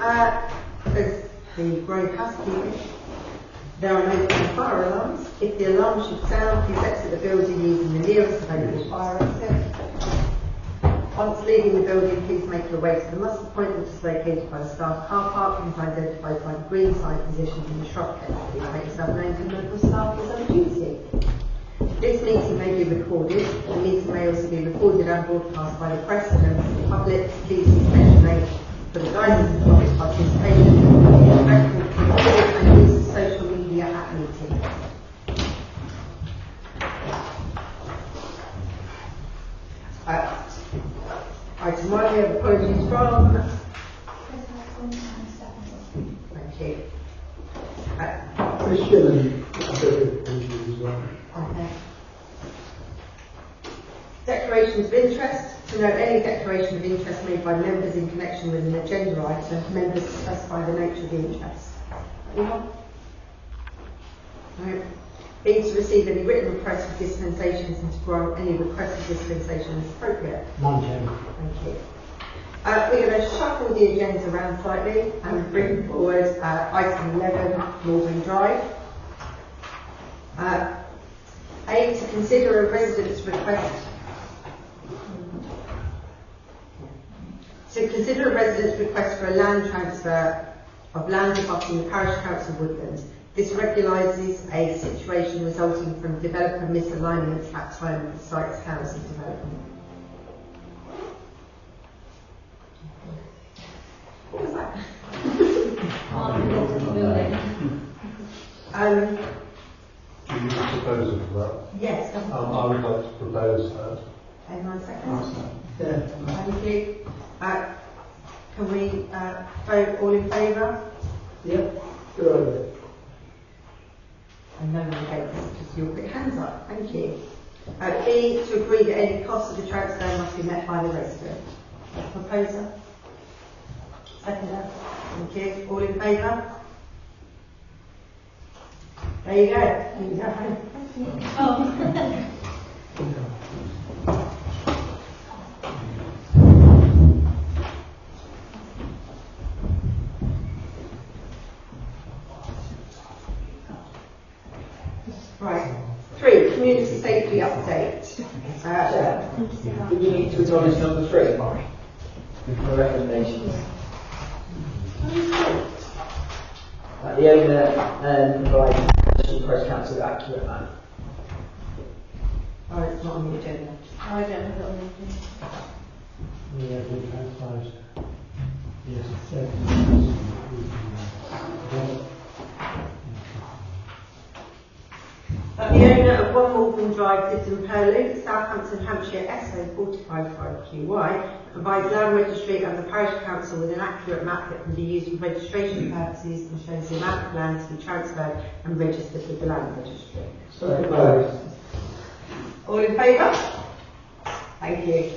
As the grave housekeeping, there are no fire alarms. If the alarm should sound, please exit the building using the nearest available fire exit. Once leaving the building, please make your way to the muster point, which is located by the staff car park and is identified by the green sign positioned in the shrub case. Please make yourself known to the local staff who is on duty. This meeting may be recorded. The meeting may also be recorded and broadcast by the press and members of the public. Please use special notes for the guidance of public participation, and use social media at meetings. Item 1, we have apologies from. Thank you. Chris Shillen, as well. Okay. Declarations of interest. To note any declaration of interest made by members in connection with an agenda item, members specify the nature of the interest. Anyone? No. B, to receive any written requests for dispensations and to grant any request for dispensation as appropriate. None, Chairman. Thank you. We're going to shuffle the agenda around slightly and bring forward item 11, Malvern Drive. A, to consider a resident's request. To consider a resident's request for a land transfer of land abutting the Parish Council Woodlands. This regularizes a situation resulting from developer misalignment at time of the site's housing development. What was that? Do you have a proposal for that? Yes. I would like to propose that. Hang on a second. Thank you. Can we vote all in favour? Yep. Good. And no one against, just your quick hands up. Thank you. B, to agree that any costs of the transfer must be met by the resident. Proposer? Seconder? Thank you. All in favour? There you go. You can go home. Oh. Right. 3, community safety update. Do we need to acknowledge number 3? The recommendations. The owner provides National Press Council with accurate map. Oh, it's not on the agenda. I don't have it on the agenda. Yeah, we transposed. Yes, The owner of 1 Malvern Drive, Clifton Purley, Southampton, Hampshire, SO 455QY, provides land registry and the parish council with an accurate map that can be used for registration purposes and shows the amount of land to be transferred and registered with the land registry. so All in favour? Thank you.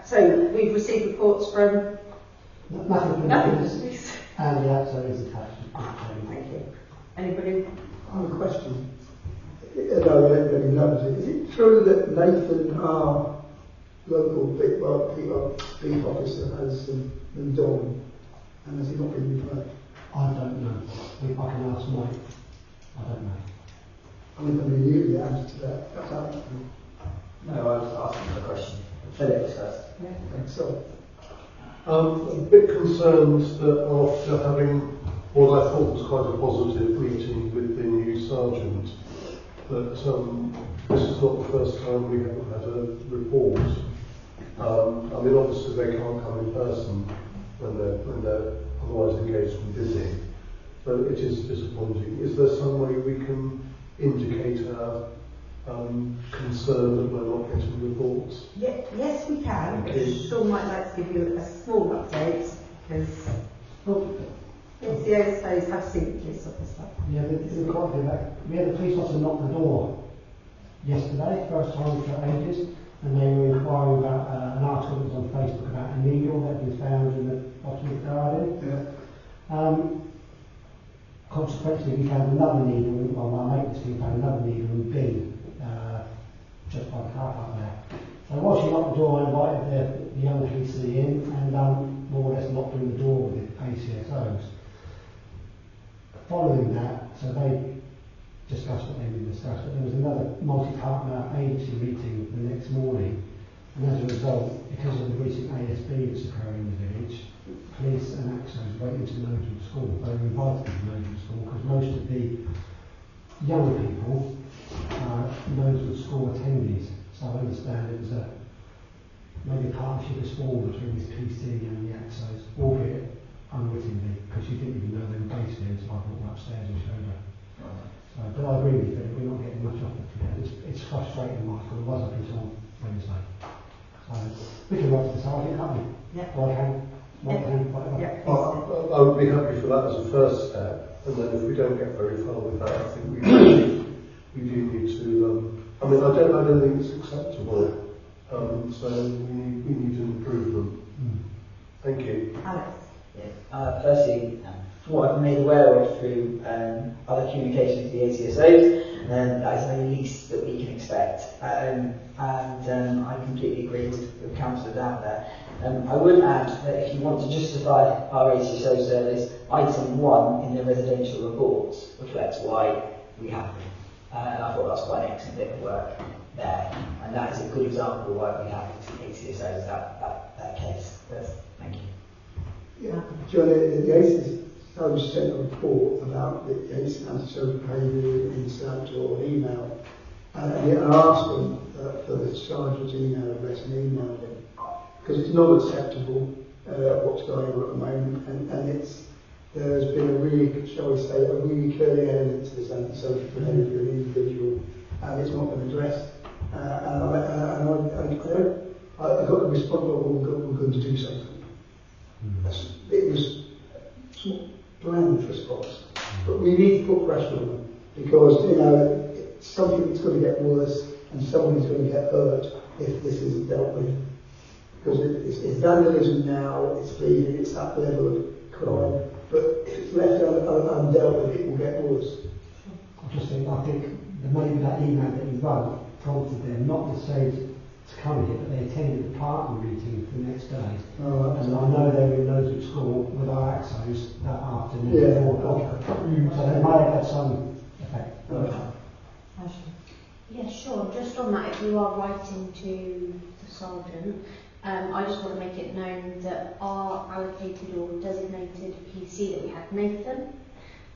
So we've received reports from nothing. nothing. And the answer is attached. Thank you. Anybody? I have a question. No, everybody knows it. Is it true that Nathan, our local beef officer, has moved on? And has he not been replaced? I don't know. If I can ask Mike. I don't know. I mean, I knew the answer to that. That's out. No, I was asking the question. Philip first. Yeah, thanks. So, I'm a bit concerned that after having what I thought was quite a positive meeting with the new sergeant, that this is not the first time we haven't had a report. I mean, obviously they can't come in person when they're otherwise engaged and busy, but it is disappointing. Is there some way we can indicate our concern that we're not getting reports? Yes, we can. Okay. Sean might like to give you a small update because the OSOs have seen this sort of stuff. Yeah, we can't do that. We had the police officer knock the door yesterday, first time for ages, and they were inquiring about an article that was on Facebook about a needle that had been found in the bottom of the garden. yeah. Consequently, we found another needle, well, my mate was we found another needle in B, just by the car park there. So while she locked the door, I invited the young police in and more or less knocked on the door with the ACSOs. Following that, so they discussed what they would discuss, but there was another multi-partner agency meeting the next morning, and as a result, because of the recent ASB that's occurring in the village, police and AXOs went into Nodal School. They were invited to Nodal School because most of the young people are Nodal School attendees. So I understand it was maybe a partnership was formed between this PC and the AXOs, albeit unwittingly, because she didn't even know they were based here, so I walked upstairs and showed her. So, but I agree with you, Philip, we're not getting much off it together. It's frustrating, Michael. It was up until Wednesday. So we can write to the sergeant, can't we? Yeah. Or I can. Whatever. Yeah, please I would be happy for that as a first step, and then if we don't get very far with that, I think we do need to. I mean, I don't think it's acceptable. So we need to improve them. Thank you. Alex. Firstly, from what I've been made aware of through other communications with the ACSOs, that is the least that we can expect. And I completely agree with councillors out there. I would add that if you want to justify our ACSO service, item 1 in the residential reports reflects why we have them. And I thought that's quite an excellent bit of work there. And that is a good example of why we have ACSOs, that case. Thank you. Yeah, John, the ACSO sent a report about the ACSO behaviour in Snapchat or email, and I asked them for the sergeant's email address and emailed him, because it's not acceptable what's going on at the moment, and there's been a really, shall we say, a really curly element to this antisocial behaviour of an individual, and it's not been addressed. I got the response, well, we're going to do something. It was bland response, but we need to put pressure on them because something's going to get worse and somebody's going to get hurt if this isn't dealt with. Because it's vandalism now, it's bleeding, it's that level of crime, but if it's left undealt with, it will get worse. I think that maybe that email that you wrote prompted them not to say to come here, but they attended the partner meeting the next day. Oh, and I know they were in Nodal School with our AXOs that afternoon. So they might have had some effect. Yeah, sure. Just on that, if you are writing to the sergeant, I just want to make it known that our allocated or designated PC that we had, Nathan,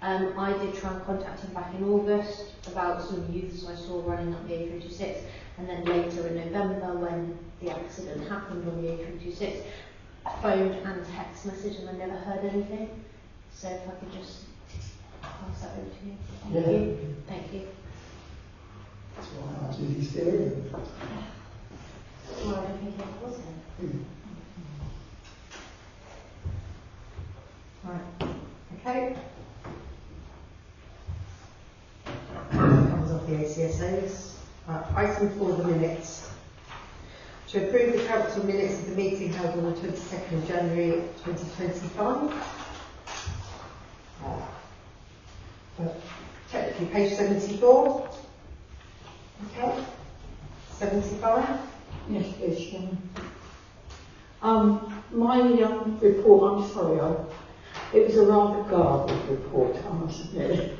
I did try and contact him back in August about some youths I saw running up the A326, and then later in November when the accident happened on the A326, I phoned and text message and I never heard anything. So if I could just pass that over to you. Thank you. Thank you. That's why I asked, is he still in? Well, I don't think it was him. Right. Okay. Comes off the ACSOs. Item 4, the minutes. To approve the council minutes of the meeting held on the 22nd of January 2025. Technically page 74. Okay. 75. Yes, please. My report, I'm sorry, it was a rather garbled report, I must admit.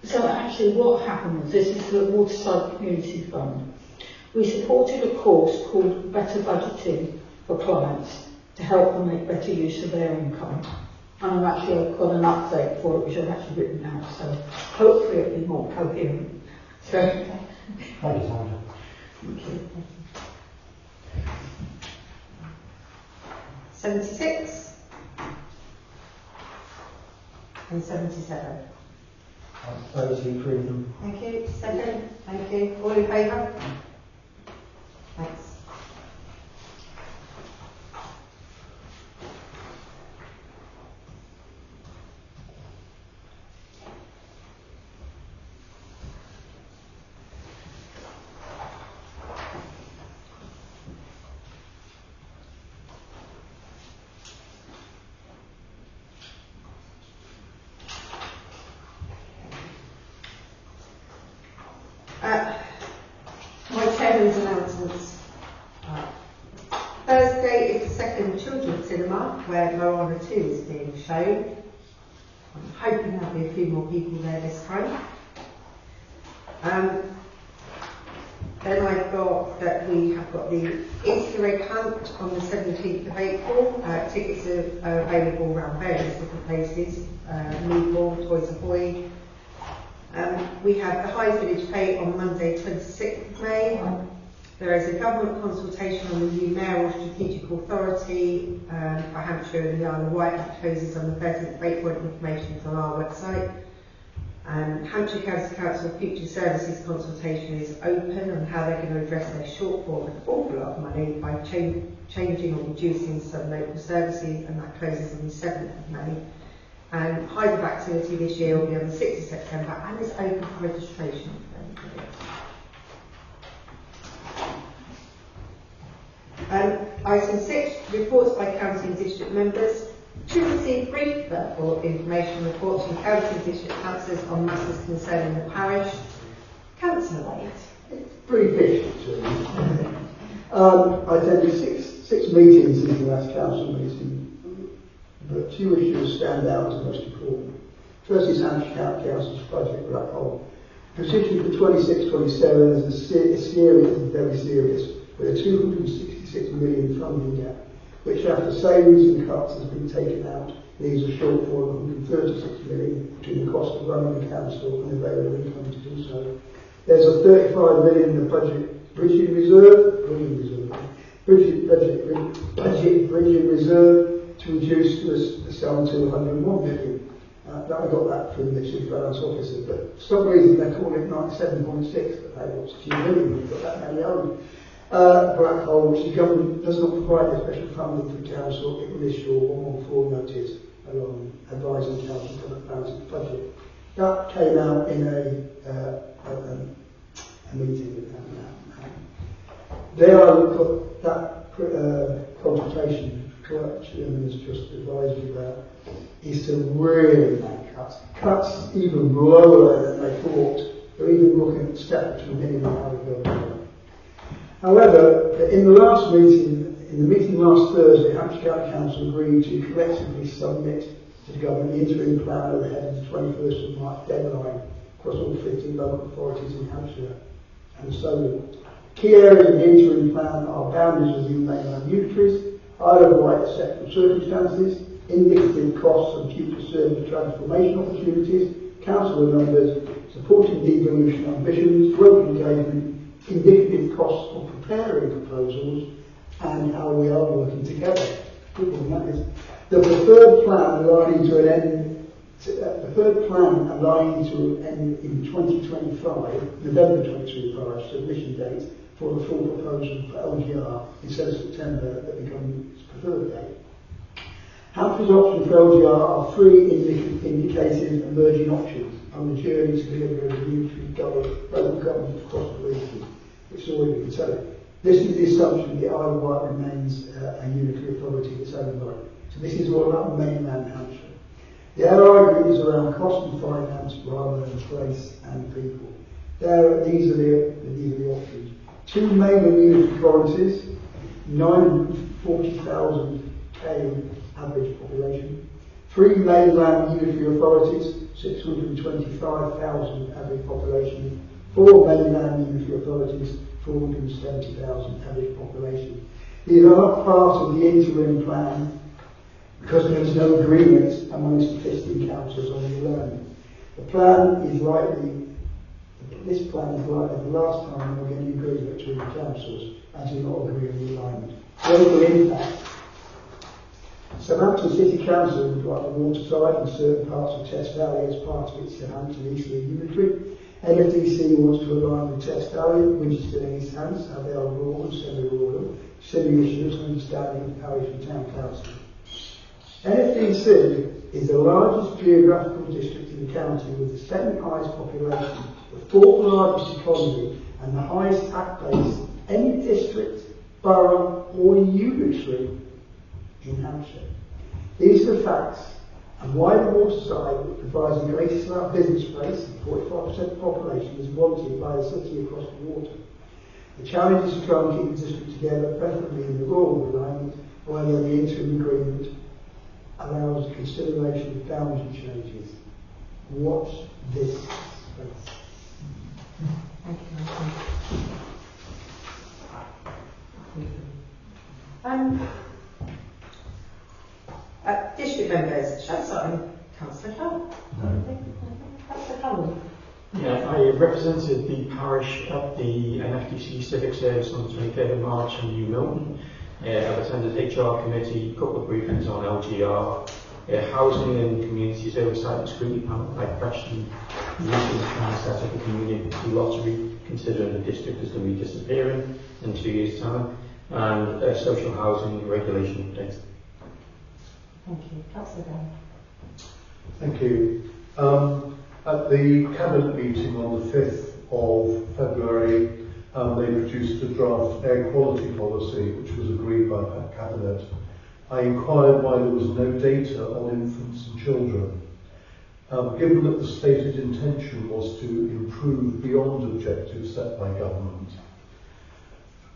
So actually what happened was, this is the Waterside Community Fund. We supported a course called Better Budgeting for clients to help them make better use of their income. And I've actually got an update for it, which I've actually written out, so hopefully it'll be more coherent. So, Thank you, Sandra. thank you. 76 and 77. I propose we approve them. Thank you. Second. Thank you. All in favour? Thanks. Thursday is the second children's cinema where Moana 2 is being shown. I'm hoping there'll be a few more people there this time. Then I've got that we have got the Easter egg hunt on the 17th of April. Tickets are available around various different places, Newport, Toys Ahoy. We have the Hyde Village Fete on Monday 26th of May. There is a government consultation on the new mayoral strategic authority for Hampshire and the Isle of Wight that closes on the 13th of April. Information is on our website. Hampshire County Council Future Services consultation is open on how they're going to address their shortfall of an awful lot of money by changing or reducing some local services, and that closes on the 7th of May. And Hyde of activity this year will be on the 6th of September and is open for registration for anybody. Item 6, reports by county and district members. To receive brief therefore information reports from county and district councillors on matters concerning the parish. Councillor Wade. Brief actually. I attended six meetings since the last council meeting, but two issues stand out as most important. First is Hampshire County Council's budget black hole. Position for 26-27 is very serious, with a 266 million funding gap, which after savings and cuts has been taken out, leaves a shortfall of 136 million between the cost of running the council and available income to do so. There's a 35 million in the budget bridging reserve to reduce the sum to 101 million. I got that from the chief finance officer, but for some reason they're calling it 97.6, but they want to million, we've got that many owned. Black hole, which the government does not provide a special funding for council, it will issue a 114 notice along advising council to balance its budget. That came out in a meeting with them. There I would put that consultation, which Chairman has just advised you about, is to really make cuts. Cuts even lower than they thought. They're even looking at statutory minimum how to go. However, in the meeting last Thursday, Hampshire County Council agreed to collectively submit to the government the interim plan ahead of the 21st of March deadline across all 15 local authorities in Hampshire and Solent. Key areas of the interim plan are boundaries of new mainland unitaries, Isle of Wight exceptional circumstances, indicative costs and future service transformation opportunities, councillor numbers, supporting devolution ambitions, growth engagement, indicative costs of preparing proposals, and how we are working together. That is the preferred plan aligning to an end in 2025, November 2025 submission date for the full proposal for LGR instead of September that becomes its preferred date. Hampshire's options for LGR are three indicative emerging options on the journey to deliver a unitary local government across the region. It's already been said. This is the assumption the Isle of Wight remains a unitary authority of its own right. So this is all about mainland Hampshire. The other argument is around cost and finance rather than place and people. These are the options. Two mainland unitary authorities, 940,000 average population. Three mainland unitary authorities, 625,000 average population. Four mainland unitary authorities, 470,000 average population. These are not part of the interim plan because there is no agreement amongst the 15 councils on the alignment. This plan is likely the last time we're going to agree between the councils and do not agree on the alignment. Local impact. Southampton City Council would like the waterside and certain parts of Test Valley as part of its Southampton Eastleigh unitary. NFDC wants to align with Test Valley, Winchester and East Hants, how they are rural and semi-rural, similar issues and understanding of parish and town council. NFDC is the largest geographical district in the county with the second highest population, the fourth largest economy and the highest tax base of any district, borough or unitary in Hampshire. These are the facts, and why the waterside, which provides the greatest amount of business space and 45% of the population, is wanted by the city across the water. The challenge is to try and keep the district together, preferably in the rural alignment, while the interim agreement allows consideration of boundary changes. Watch this space. Thank you. District members, shall I start with Councillor Hull? Councillor Cullen. Yeah, I represented the parish at the NFDC Civic Service on the 23rd of March in New Milton. I've attended HR committee, a couple of briefings on LGR, housing and community oversight and scrutiny panel. I questioned the issue of trying to set up a community lottery, considering the district is going to be disappearing in 2 years' time, and social housing regulation update. Thank you. Councillor Down. Thank you. At the Cabinet meeting on the 5th of February, they produced a draft air quality policy which was agreed by that Cabinet. I inquired why there was no data on infants and children. Given that the stated intention was to improve beyond objectives set by government,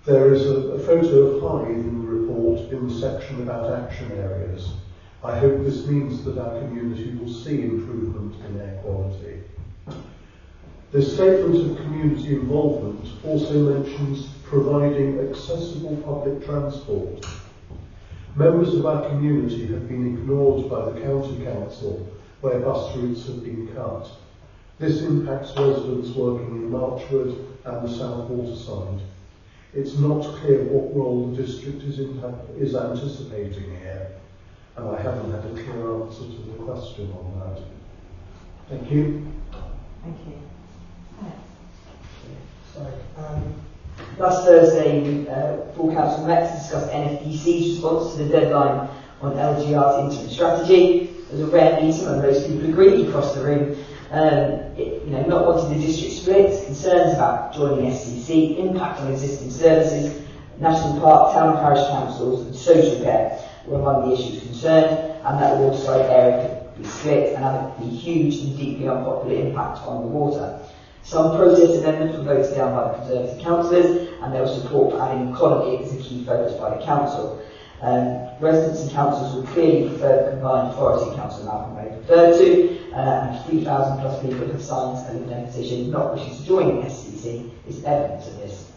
there is a photo of Hyde in the report in the section about action areas. I hope this means that our community will see improvement in air quality. The statement of community involvement also mentions providing accessible public transport. Members of our community have been ignored by the County Council where bus routes have been cut. This impacts residents working in Marchwood and the South Waterside. It's not clear what role the district is anticipating here, and I haven't had a clear answer to the question on that. Thank you. Thank you. Last Thursday, full council met to discuss NFDC's response to the deadline on LGR's interim strategy. It was a rare meeting where most people agreed across the room. Not wanting the district split, concerns about joining SCC, impact on existing services, national park, town and parish councils and social care were among the issues concerned, and that the waterside area could be split and have a huge and deeply unpopular impact on the water. Some protest amendments were voted down by the Conservative councillors, and there was support for adding economy as a key focus by the council. Residents and councils would clearly prefer the combined authority Councillor Malcolm Ray referred to, and 3,000 plus people have signed a no petition not wishing to join the SCC is evidence of this.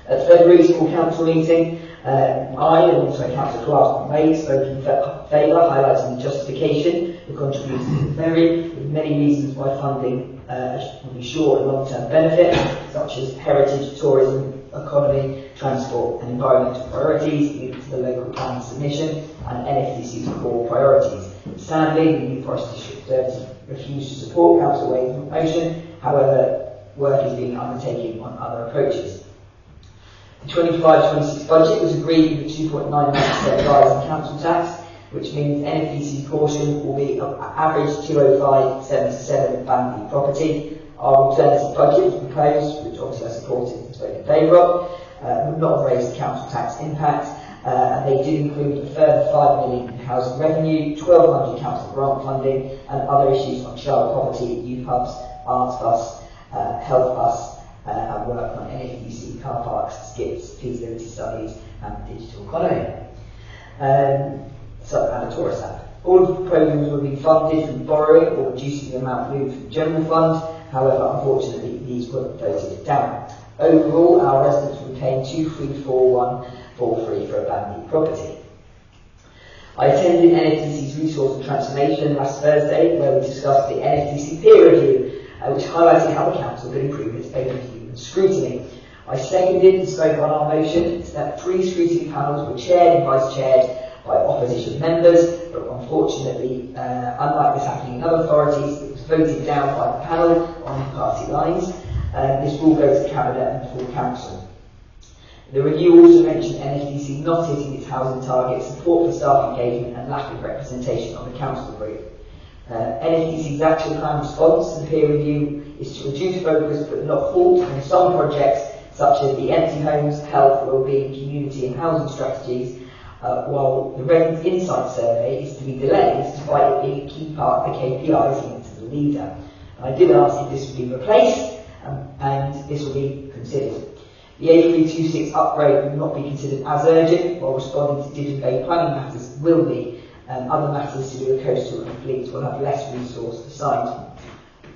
At February's full council meeting, I and also Councillor Clark and Wade spoke in favour, highlighting the justification for contributing to the ferry, with many reasons why funding will be short and long-term benefit, such as heritage, tourism, economy, transport and environmental priorities linked to the local plan submission and NFDC's core priorities. Sadly, the New Forest District Services refused to support Councillor Wade's motion, however, work is being undertaken on other approaches. The 25-26 budget was agreed with a 2.99% rise in council tax, which means NFDC's portion will be average 205.77 Banbury property. Our alternative budget was proposed, which obviously I supported and spoke in favour of, would not have raised the council tax impact, and they did include a further 5 million in housing revenue, 1,200 council grant funding, and other issues on child poverty, youth hubs, arts bus, health bus, and work on NFDC car parks, skips, feasibility studies, and digital economy. And a tourist app. All of the proposals will be funded from borrowing or reducing the amount moved from the general fund. However, unfortunately, these were voted down. Overall, our residents will retain 234143 for a Banbury property. I attended NFDC's Resource and Transformation last Thursday, where we discussed the NFDC peer review, which highlighted how the council could improve its overview and scrutiny. I seconded and spoke on our motion that 3 scrutiny panels were chaired and vice-chaired by opposition members, but unfortunately, unlike this happening in other authorities, it was voted down by the panel on party lines. This will go to Cabinet and full council. The review also mentioned NFDC not hitting its housing targets, support for staff engagement and lack of representation on the council group. NFDC's action plan response to the peer review is to reduce focus but not halt on some projects such as the empty homes, health, wellbeing, community and housing strategies, while the Residents' Insight Survey is to be delayed despite it being a key part of the KPIs linked to the leader. I did ask if this would be replaced, and this will be considered. The A326 upgrade will not be considered as urgent, while responding to Division A planning matters will be. Other matters to do with coastal and fleet will have less resource assigned.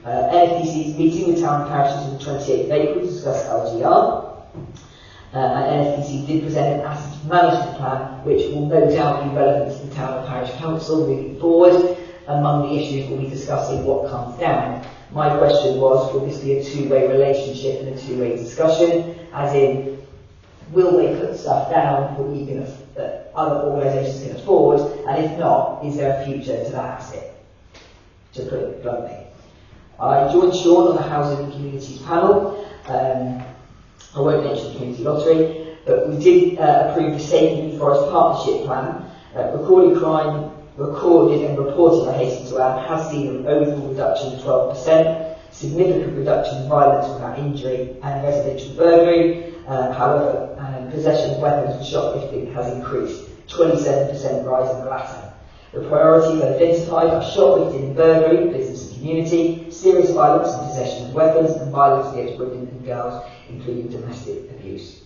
NFDC is meeting with town and parishes on the 28th of April to discuss LGR. NFDC did present an asset management plan which will no doubt be relevant to the town and parish council moving forward. Among the issues we'll be discussing what comes down. My question was, will this be a two-way relationship and a two-way discussion? As in, will they put stuff down that other organisations can afford? And if not, is there a future to that asset? To put it bluntly. I joined Sean on the Housing and Communities panel. I won't mention the community lottery, but we did approve the Safe New Forest Partnership Plan. Recorded crime recorded and reported, I hasten to add, has seen an overall reduction of 12%, significant reduction in violence without injury and residential burglary. However, possession of weapons and shoplifting has increased, 27% rise in the latter. The priorities identified are shoplifting and burglary, business and community, serious violence and possession of weapons, and violence against women and girls, including domestic abuse.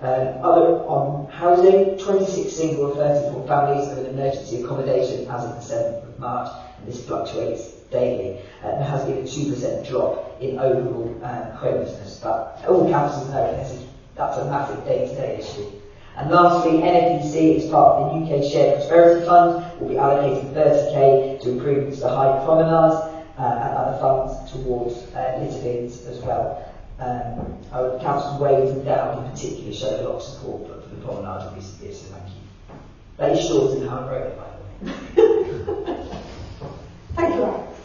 Other on housing, 26 single and 34 families are in emergency accommodation as of the 7th of March, and this fluctuates daily. There has been a 2% drop in overall homelessness, but all councils know that's a massive day-to-day issue. And lastly, NFDC, as part of the UK Shared Prosperity Fund, will be allocating 30k to improvements to Hyde Promenades and other funds towards litter bins as well. Our council Wade and Down in particular showed a lot of support for the promenade in recent years, so thank you. Very short in Howard Road, by the way. Thank you, Alex.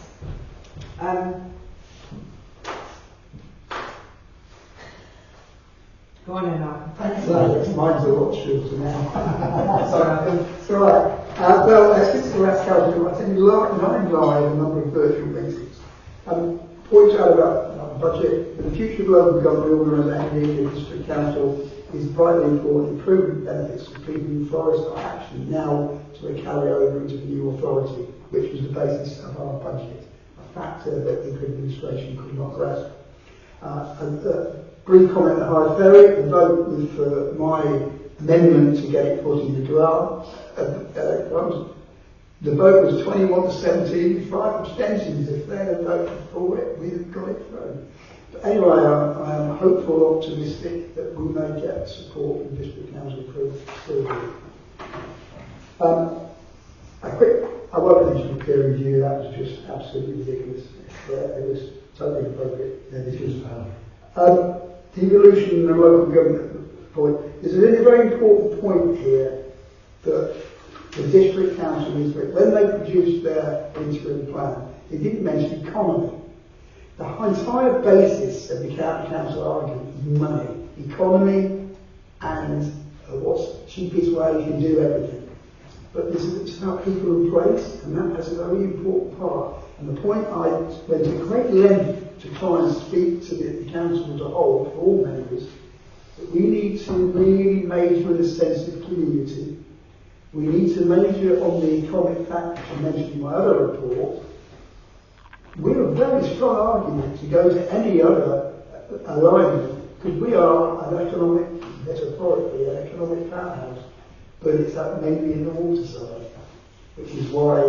Go on in now. Thanks, Alex. Mine's a lot shorter now. Sorry, I think it's all right. Well, since the last council, I think nine live a number of virtual meetings. Points out about budget. The future of local government organisation in the district council is vitally important. Improvement benefits for people in Forest are actually now to a carryover into the new authority, which was the basis of our budget, a factor that the administration could not grasp. Brief comment on Hyde Ferry. The vote was for my amendment to get it put in the draft. The vote was 21 to 17, 5 abstentions. If they had voted for it, we'd have got it through. But anyway, I am hopeful, optimistic that we may get support from District Council approval. I won't mention the peer review, that was just absolutely ridiculous. It was totally appropriate. The evolution in the local government point. There's a really very important point here that the district council needs to, when they produced their interim plan, they didn't mention economy. The entire basis of the county council argument is money, economy, and what's the cheapest way you can do everything. But this is about people in place, and that has a very important part. And the point I went to great length to try and speak to the council as a whole, for all members, that we need to really major in the sense of community. We need to major on the economic factors I mentioned in my other report. We have a very strong argument to go to any other alignment, because we are an economic, metaphorically, an economic powerhouse, but it's mainly in the water side, which is why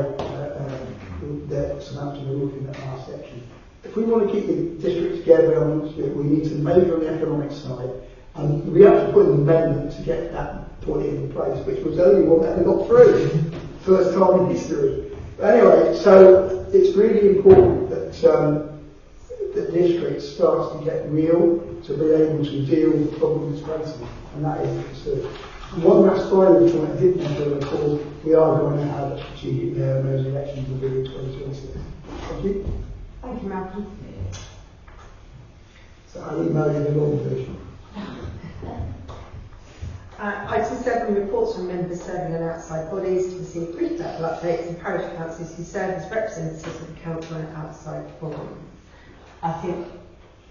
Southampton are looking at our section. If we want to keep the district together, we need to major on the economic side, and we have to put an amendment to get that put in place, which was only one that got through, first time in history. But anyway, so it's really important that the district starts to get real, to be able to deal with the problems facing, and that is concerned. One last final point I did mention, of course, we are going to have a strategic mayor, and those elections will be in 2026. Thank you. Thank you, Malcolm. So I'll email you the long version. Item 7, reports from members serving on outside bodies to receive brief level updates and parish councils who serve as representatives of the council on outside forum. I think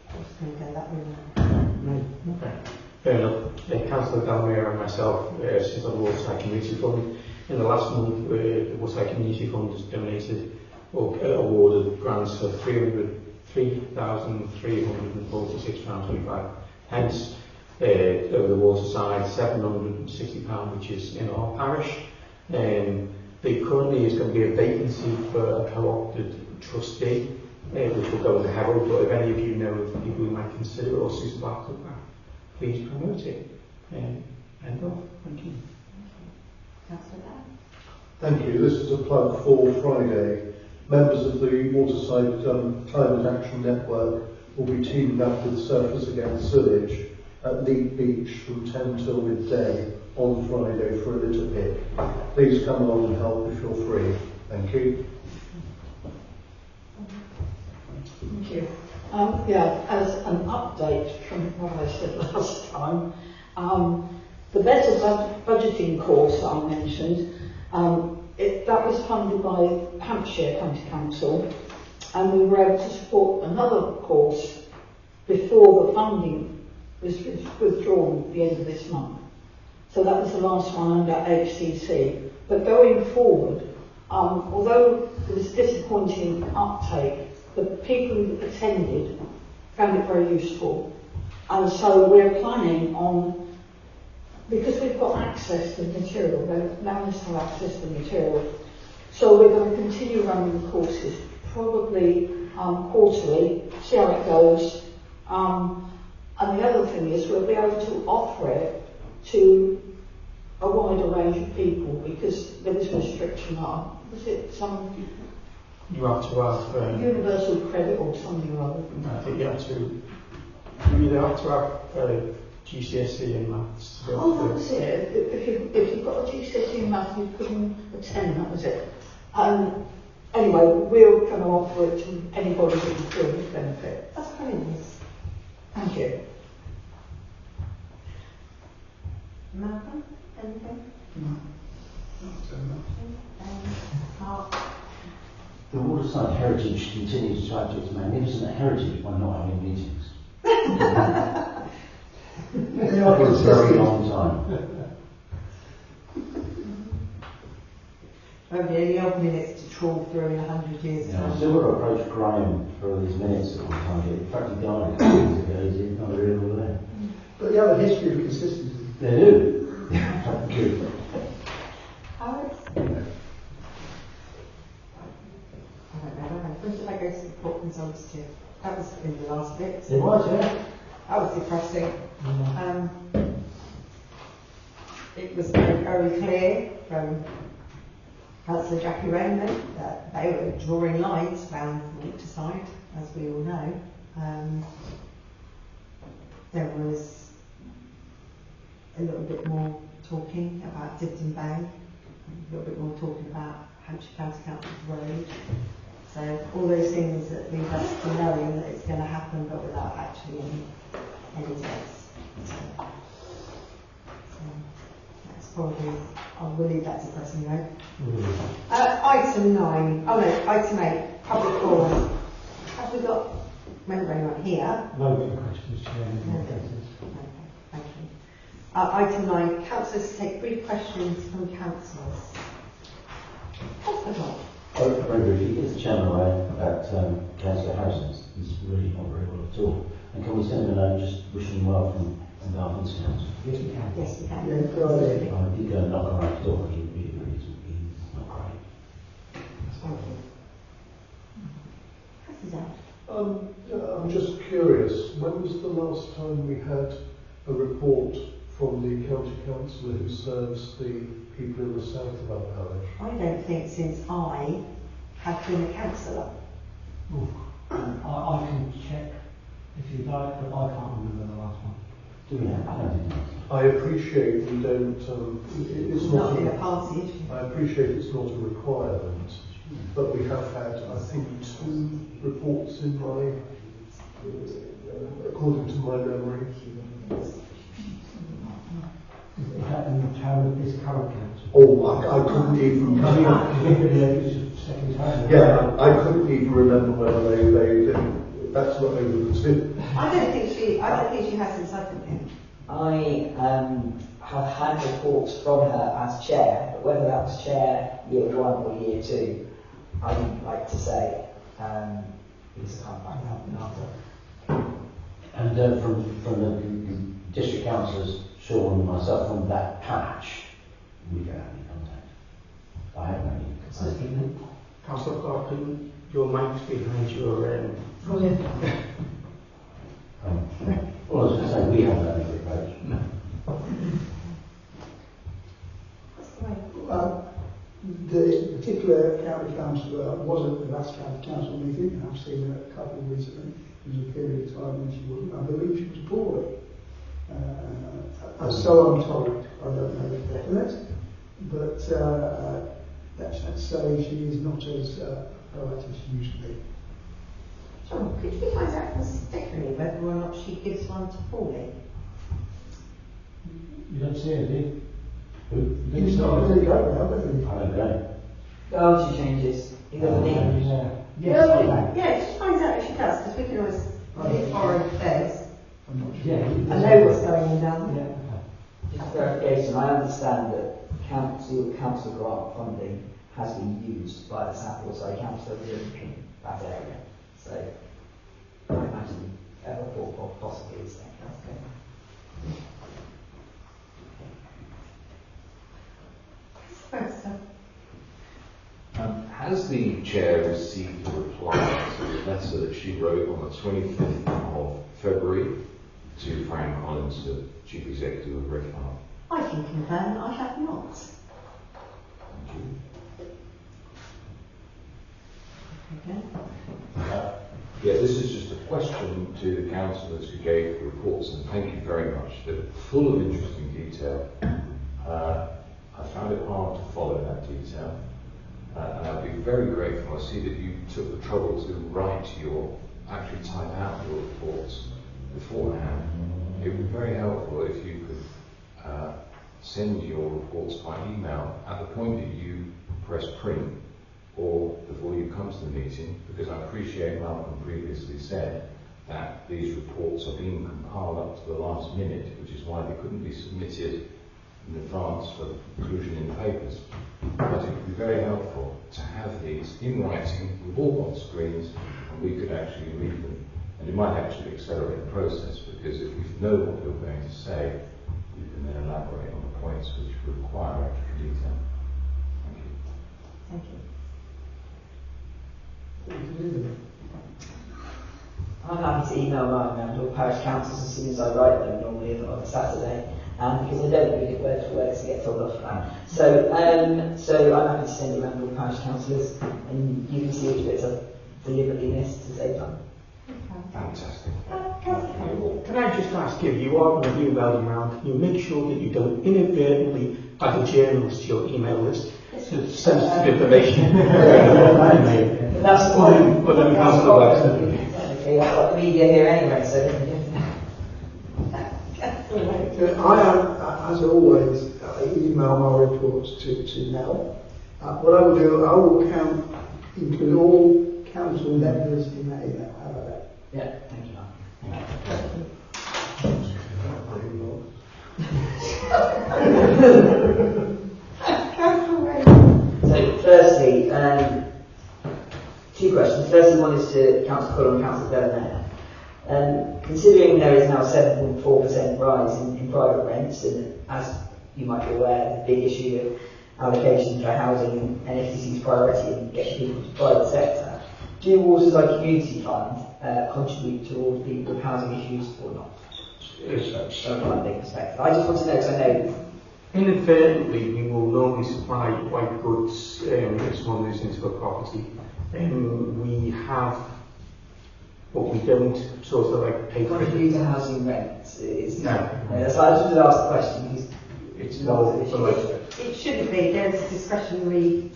I'm just going to go that way now. Okay. Fair enough. Councillor Dalmere and myself sit on the Waterside Community Fund. In the last month, the Waterside Community Fund has donated or awarded grants for £3,346.25. over the waterside, £760, which is in our parish. There currently is going to be a vacancy for a co-opted trustee, which will go as a herald, but if any of you know of people who might consider it or Susan Barker, please promote it. End of. Thank you. Councillor Dowd. Thank you. This is a plug for Friday. Members of the Waterside Climate Action Network will be teaming up with Surfers Against Sewage at Leek Beach from 10 till midday on Friday for a litter pick. Please come along and help if you're free. Thank you. Thank you. As an update from what I said last time, the better budgeting course I mentioned, that was funded by Hampshire County Council, and we were able to support another course before the funding was withdrawn at the end of this month. So that was the last one under HCC. But going forward, although there was disappointing uptake, the people who attended found it very useful. And so we're planning on, because we've got access to the material, they've managed to have access to the material, so we're going to continue running the courses, probably quarterly, see how it goes. And the other thing is we'll be able to offer it to a wider range of people, because there is a restriction on, was it some You have to have universal credit or something or other? I think you either have to have GCSE in maths. To be able Oh, to- that was it. If you've got a GCSE in maths, you put in a 10, that was it. Anyway, we're going to offer it to anybody who feels would benefit. That's very nice. Thank you. Malcolm, anything? Mark? The Waterside Heritage continues to add to its magnificent heritage by not having meetings. They are For a very consistent. long time. Won't be any old minutes to trawl through in 100 years' Yeah, time. I've still got to approach Graham for these minutes that we can't get. In fact, he died a couple of years ago. He's not really there. But they have a history of consistency. They do. Good. Alex? I don't know. When did I go to the Port Consultative? That was in the last bit. It was, yeah. That was depressing. It was very clear from Councillor Jackie Rainley that they were drawing lines around the waterside, as we all know. There was a little bit more talking about Dibden Bay, a little bit more talking about Hampshire County Council's road. So all those things that lead us to knowing that it's going to happen, but without actually any steps. So that's probably, I will leave that to pressing note. Item 9, oh no, item 8, public forum. Have we got member anyone here? No further questions, Chair. No. Okay, thank you. Item 9, councillors to take brief questions from councillors. Very briefly, is the chairman aware about Councillor Harrison's? He's really not very well at all. And can we send him a note just wishing him well from Dartford's council? Yes, we can. Yes, we can. Yeah, Friday. I did go and knock on his door, but he's not great. Thank you. Councillor Dowd. I'm just curious, when was the last time we had a report from the county councillor who serves the people in the south of our parish? I don't think since I have been a councillor. I can check if you like, but I can't remember the last one. Do we have? I don't think so. I appreciate we don't, it's not, Not in a party, is she? I appreciate it's not a requirement, but we have had, I think, 2 reports in my, according to my memory. Is that in the term of this current council? Oh, I couldn't even, Second term. yeah, I couldn't even remember whether they that's not over the two. I don't think she has since I've been here. I have had reports from her as chair, but whether that was chair year 1 or year 2, I wouldn't like to say, because I can't find out the answer. And from the district councillors, Sean and myself from that patch, we don't have any contact. I haven't had any contact. Councillor Clark, can your mic's behind your Oh, yeah. Well, I was going to say, we haven't had any approach. No. The particular county councillor wasn't at the last county council meeting. I've seen her a couple recently. There was a period of time when she wasn't. I believe she was poorly. So I'm told. I don't know if definite, but let's say she is not as polite as she used to be. John, could you find out from Stephanie whether or not she gives one to Paulie? You don't see it, do you? Who? You He's don't not see really it. going now, does he? I don't know. Oh, she changes. He doesn't need. Yeah. Yeah, just find out if she does, because we can always, if foreign affairs, I'm not sure. Yeah. I know what's going on down there. Yeah. Just clarification, I understand that council grant funding has been used by the South Waterside Council in that area. So I imagine a report possibly is there. Has the chair received a reply to the letter that she wrote on the 25th of February to Frank Collins, the Chief Executive of Rick Farm? I can confirm that I have not. Thank you. Okay. Yeah, this is just a question to the councillors who gave the reports, and thank you very much. They're full of interesting detail. I found it hard to follow that detail. And I'd be very grateful. I see that you took the trouble to actually type out your reports beforehand. It would be very helpful if you could send your reports by email at the point that you press print or before you come to the meeting, because I appreciate Malcolm previously said that these reports are being compiled up to the last minute, which is why they couldn't be submitted in advance for inclusion in the papers. But it would be very helpful to have these in writing, with all on screens, and we could actually read them. And it might actually accelerate the process, because if we know what you're going to say, you can then elaborate on the points which require extra detail. Thank you. Thank you. I'm happy to email my local parish councils as soon as I write them, normally on a Saturday, because I don't read it word for word to get told off for that. So I'm happy to send you around all parish councillors, and you can see which bits I've deliberately missed to save time. Fantastic. Can I just ask you are going to email them around, you make sure that you don't inadvertently add a journalist to your email list, so sensitive information. But that's the point. But then councillor Webster. Okay, I've got the media here anyway, so I am, as always, I email my reports to Mel. What I will do, I will include all council members in that email. How about that? yeah, thank you, Mark. So, firstly, two questions. Firstly, one is to Councillor Cullen and Councillor Delamere. Considering there is now a 7.4% rise in private rents, and as you might be aware, the big issue of allocation for housing and NFTC's priority in getting people to the private sector, do Waterside Community Fund contribute towards people with housing issues or not? From a funding perspective. I just want to know, because I know Inadvertently, we will normally supply white goods if someone moves into a property. We have, but we don't sort of like pay for contribute it. to housing rents. No. That's why I just wanted to ask the question, because It's more for like, It shouldn't be. There's a discretionary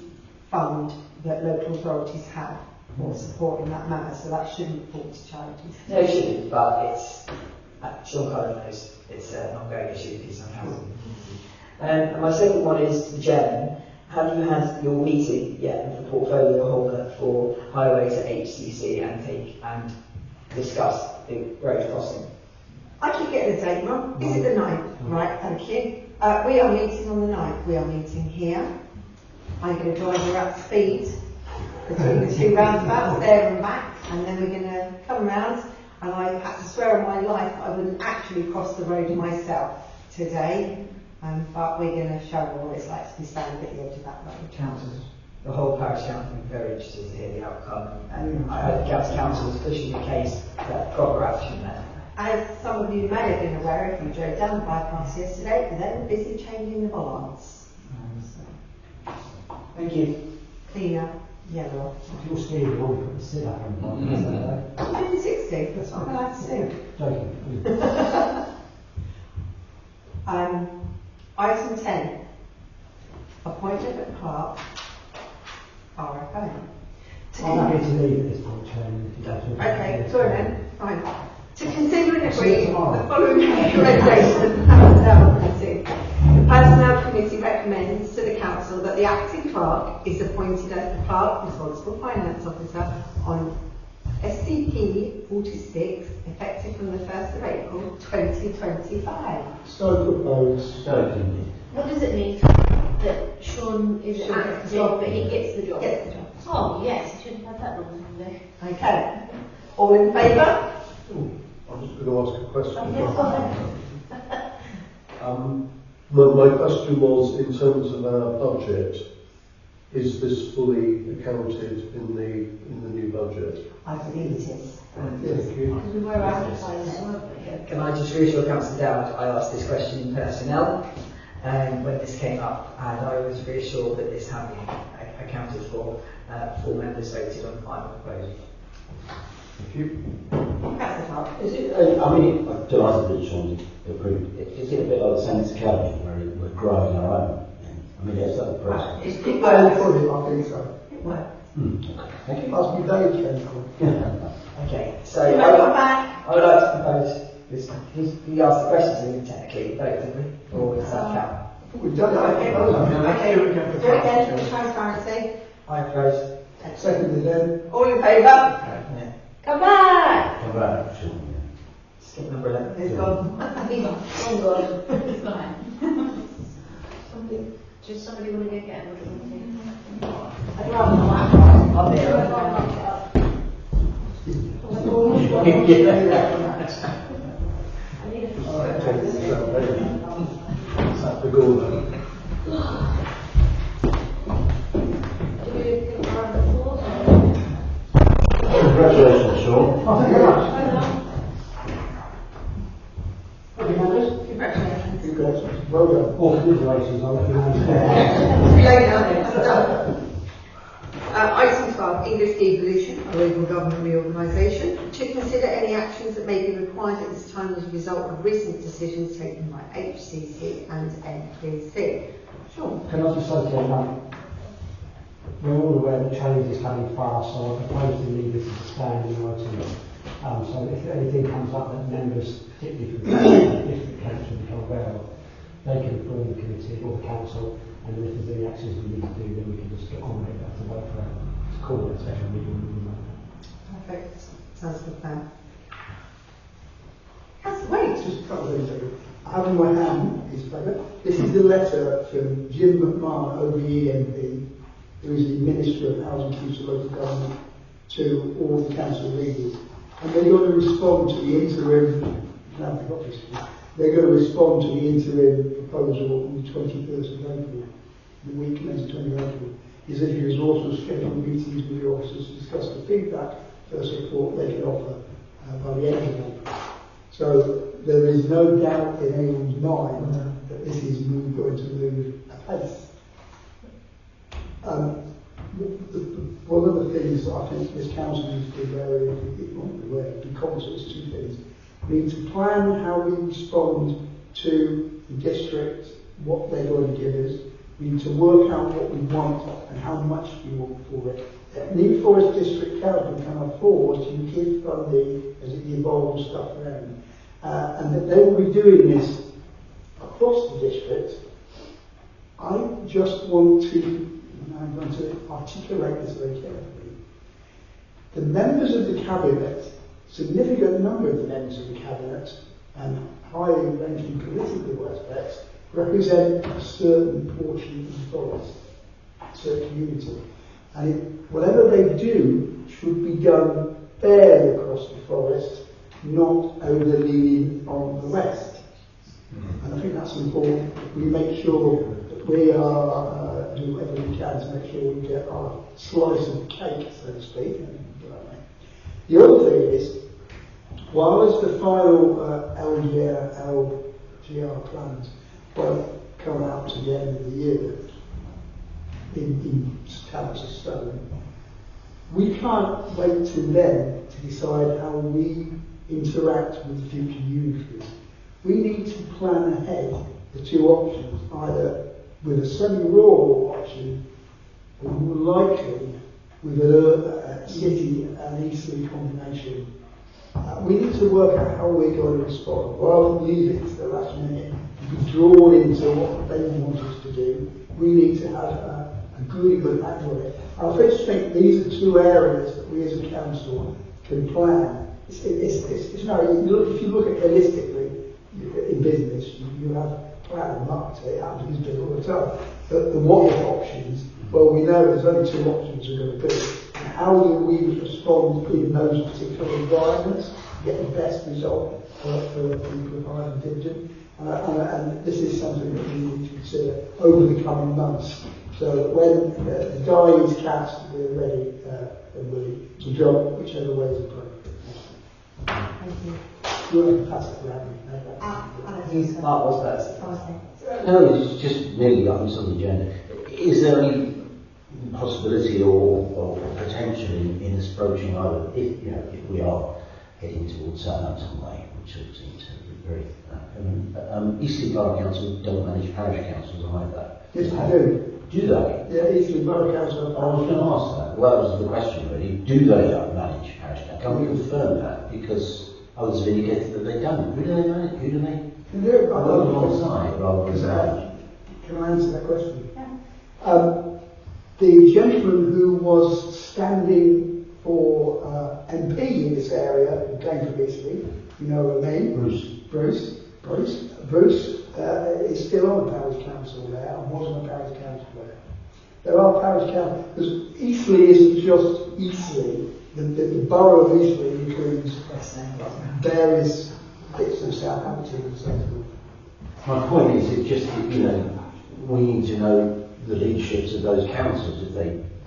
fund that local authorities have for support in that matter, so that shouldn't fall to charities. no, it shouldn't, but it's, Sean Cullen knows it's an ongoing issue because of housing. And my second one is to the chairman. Have you had your meeting yet with the portfolio holder for highway to HCC and discuss the road crossing? I keep getting the date wrong. Is it the 9th? Right, thank you. We are meeting on the 9th. We are meeting here. I'm going to drive her up speed between the two roundabouts, there and back, and then we're going to come round. and I had to swear on my life that I wouldn't actually cross the road myself today, but we're going to show what it's like to be standing at the edge of that road. Councillors, the whole parish council is very interested to hear the outcome, and I hope the council is pushing the case for proper action there. As some of you may have been aware if you drove down the bypass yesterday, they were busy changing the bollards. Thank you. Cleaner, yellow. If you're speeding along, put the sit up on the bike, I'm doing 60, that's what I like to do. joking. Item 10, appointment of clerk, RFO. I'm happy to leave at this point, Chairman, if you don't. Okay, sorry then, fine. To consider and agree the following recommendation from the Personnel Committee. The Personnel Committee recommends to the Council that the acting clerk is appointed as the clerk responsible finance officer on SCP 46, effective from the 1st of April 2025. So proposed. What does it mean that Sean is acting, but he gets the job? Gets the job. Oh, yes, he should have had that long Sunday. Okay. All in favour? I'm just going to ask a question. Yes, go ahead. My question was, in terms of our budget, is this fully accounted in the new budget? I believe it is. Thank you. Because we were advertising, weren't we? Can I just reassure Councillor Dowd, I asked this question in personnel when this came up, and I was reassured that this had been accounted for. Full members voted on the final proposal. Thank you. That's the clerk. Is it, I mean, I'm delighted that Sean's approved it. Is it a bit like the Saints Academy where we're growing our own? I mean, it's like the process. It I works. put it, I think so. It works. Thank you. Must be very careful. Okay, so You want to come back? I would like to propose this. He asked the question, so we can technically vote, didn't we? Or is that count? We've done Okay. it. Okay. Do it again for transparency. I propose. Secondly then. All in favour? Yeah. Come back! Come back, Sean. Skip number 11. It's gone. Oh, God. It's fine. Somebody want to go get him? I'd rather not. I'm there. Is that the goal then? Congratulations, Sean. Oh, thank you very much. Thank you, members. Congratulations. Congratulations. Well done. All congratulations, I'll let you know. Item 12, English Devolution, a local government reorganisation. To consider any actions that may be required at this time as a result of recent decisions taken by HCC and NPC. Sure. Can I just say to you, we're all aware that change is coming fast, so I propose to leave this as a standing item. So if anything comes up that members, particularly from the district council, become aware of, they can inform the committee or the council, and then if there's any actions we need to do, then we can just get on with it. We have to wait for a call at a special meeting. Perfect. Sounds good plan. Wait. Just a couple of things. I have in my hand this paper. This is the letter from Jim McMahon, OBE MP, who is the Minister of Housing, Future Local Government, to all the council leaders. And they're going to respond to the interim, now I forgot this, they're going to respond to the interim proposal on the 21st of April, the week commencing 20th of April. He said he has also scheduled meetings with the officers to discuss the feedback for support they can offer by the end of April. So there is no doubt in anyone's mind that this is going to move apace. One of the things that I think this council needs to be aware of, because it's two things. We need to plan how we respond to the district, what they're going to give us. We need to work out what we want and how much we want for it. New Forest District Council can afford to give funding as it evolves stuff around. And that they will be doing this across the district. I just want to, and I'm going to articulate this very carefully. The members of the Cabinet, significant number of the members of the Cabinet, and highly ranking political aspects, represent a certain portion of the forest, a certain community. And whatever they do should be done fairly across the forest, not overly on the west. And I think that's important. We make sure that we are doing whatever we can to make sure we get our slice of cake, so to speak. The other thing is, whilst the final LGR plans won't come out to the end of the year in tablets of stone, we can't wait till then to decide how we interact with the future unitaries. We need to plan ahead the two options, either with a semi-rural option or more likely with a city and easterly combination. We need to work out how we're going to respond. Rather than leave it to the last minute and be drawn into what they want us to do, we need to have a good act on it. I just think these are two areas that we as a council can plan. If you look at holistically in business, you have plan and market. It happens all the time. The what if options, well, we know there's only two options are going to be. And how do we respond in those particular environments to get the best result for the people of Highland Division? And this is something that we need to consider over the coming months. So that when the die is cast, we're ready and willing to jump whichever way is appropriate. Thank you. You want to pass it around? Mark was first. No, it's just merely items on the agenda. Is there any possibility or potential in us approaching either, if we are heading towards Southampton Way, which would seem to be very... Eastleigh Borough Council don't manage parish councils either. Yes, we do. Do they? Yeah, Eastleigh Borough Council. I was going to ask that. Well, that was the question really. Do they manage parish councils? Can we confirm that? Because others have indicated that they don't. Who do they manage? Who do they work alongside rather than manage? Can I answer that question? Yeah. The gentleman who was standing for MP in this area, who came from Eastleigh, you know her name? Bruce is still on the parish council there, and was on the parish council there. There are parish councils, because Eastleigh isn't just Eastleigh. The borough of Eastleigh includes various bits of Southampton and so forth. My point is, it's just, we need to know the leaderships of those councils, if